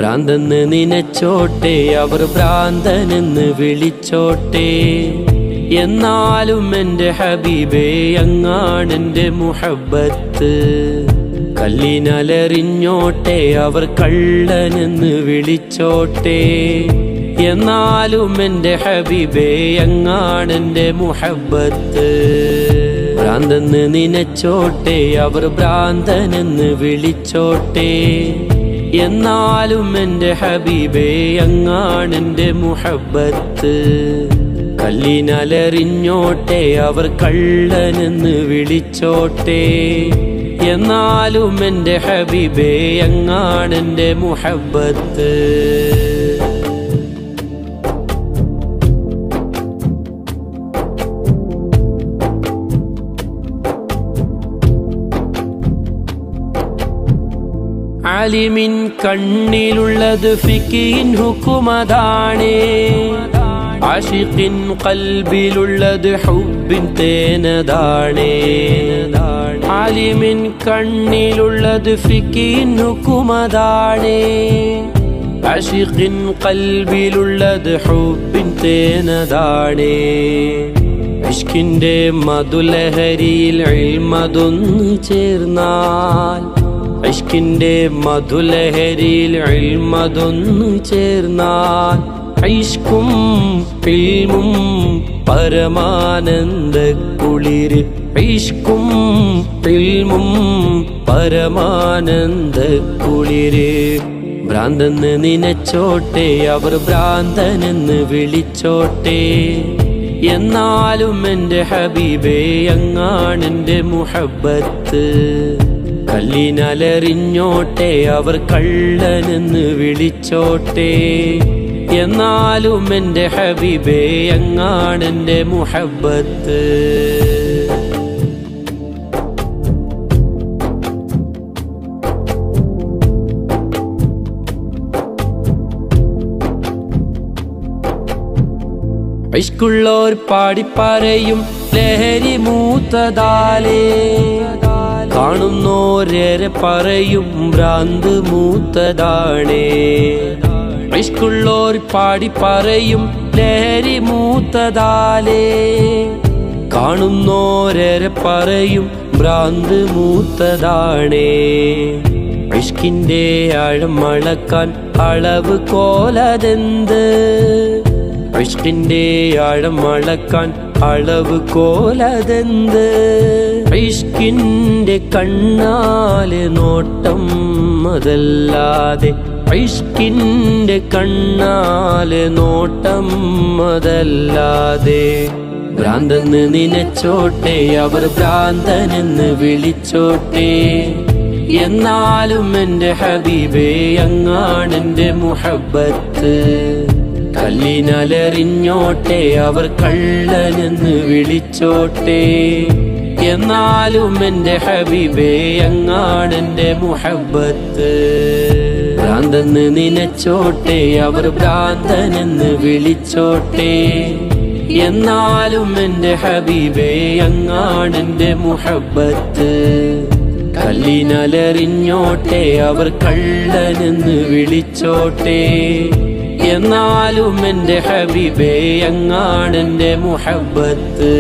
ഭ്രാന്തെന്ന് നിനച്ചോട്ടെ, അവർ ഭ്രാന്തനെന്ന് വിളിച്ചോട്ടെ. എന്നാലും എൻ്റെ ഹബീബേ അങ്ങാണെൻ്റെ മുഹബ്ബത്ത്. കല്ലിനലറിഞ്ഞോട്ടെ, അവർ കള്ളനെന്ന് വിളിച്ചോട്ടെ. എന്നാലും എൻ്റെ ഹബീബേ അങ്ങാണെൻ്റെ മുഹബ്ബത്ത്. ഭ്രാന്തെന്ന് നിനച്ചോട്ടെ, അവർ ഭ്രാന്തനെന്ന് വിളിച്ചോട്ടെ. എന്നാലും എൻ്റെ ഹബീബേ അങ്ങാണെൻ്റെ മുഹബ്ബത്ത്. കല്ലിനലറിഞ്ഞോട്ടെ, അവർ കള്ളനെന്ന് വിളിച്ചോട്ടെ. എന്നാലും എൻ്റെ ഹബീബേ അങ്ങാണെൻ്റെ മുഹബ്ബത്ത്. ആലിമിൻ കണ്ണിലുള്ളത് ഫിഖിൻ ഹുക്കുമതാണേ. ആശിഖിൻ ഖൽബിലുള്ളത് ഹുബ്ബിൻ തേനതാണേ. ആലിമിൻ കണ്ണിലുള്ളത് ഫിഖിൻ ഹുക്കുമതാണേ. ആശിഖിൻ ഖൽബിലുള്ളത് ഹുബ്ബിൻ തേനതാണേ. ഇഷ്കിൻ്റെ മധുലഹരിയിൽ ഇൽമതൊന്നു ചേർന്നാൽ, ഇഷ്കിൻ്റെ മധുലഹരിയിൽ ഇൽമതൊന്നു ചേർന്നാൽ, ഇഷ്കും ഇൽമും പരമാനന്ദ കുളിര്. ഇഷ്കും ഇൽമും പരമാനന്ദ കുളിര്. ഭ്രാന്തെന്ന് നിനച്ചോട്ടെ, അവർ ഭ്രാന്തനെന്ന് വിളിച്ചോട്ടെ. എന്നാലും എൻ്റെ ഹബീബേ അങ്ങാണെൻ്റെ മുഹബ്ബത്ത്. കല്ലിനലറിഞ്ഞോട്ടെ, അവർ കള്ളനെന്ന് വിളിച്ചോട്ടെ. എന്നാലും എൻ്റെ ഹബീബേ അങ്ങാണെൻ്റെ മുഹബ്ബത്ത്. ഇഷ്കുള്ളോർ പാടിപ്പറയും ലഹരി മൂത്തതാലേ. കാണുന്നോരേറെ പറയും ഭ്രാന്ത് മൂത്തതാണേ. ഇഷ്കുള്ളോർ പാടിപ്പറയും ലഹരി മൂത്തതാലേ. കാണുന്നോരേറെ പറയും ഭ്രാന്ത് മൂത്തതാണേ. ഇഷ്കിൻ്റെ ആഴം അളക്കാൻ അളവ് കോലതെന്ത്? ഇഷ്കിൻ്റെ ആഴം അളക്കാൻ അളവ് കോലതെന്ത്? ഇഷ്കിൻ്റെ കണ്ണാലെ നോട്ടം അതല്ലാതെ, ഇഷ്കിൻ്റെ കണ്ണാലെ നോട്ടം അതല്ലാതെ. ഭ്രാന്തെന്ന് നിനച്ചോട്ടെ, അവർ ഭ്രാന്തനെന്ന് വിളിച്ചോട്ടെ. എന്നാലും എൻ്റെ ഹബീബേ അങ്ങാണെൻ്റെ മുഹബ്ബത്ത്. കല്ലിനലറിഞ്ഞോട്ടെ, അവർ കള്ളനെന്ന് വിളിച്ചോട്ടെ. എന്നാലും എൻ്റെ ഹബീബേ അങ്ങാണെൻ്റെ മുഹബ്ബത്ത്. ഭ്രാന്തെന്ന് നിനച്ചോട്ടെ, അവർ ഭ്രാന്തനെന്ന് വിളിച്ചോട്ടെ. എന്നാലും എൻ്റെ ഹബീബേ അങ്ങാണെൻ്റെ മുഹബ്ബത്ത്. കല്ലിനലറിഞ്ഞോട്ടെ, അവർ കള്ളനെന്ന് വിളിച്ചോട്ടെ. എന്നാലും എൻ്റെ ഹബീബേ അങ്ങാണെൻ്റെ മുഹബ്ബത്ത്.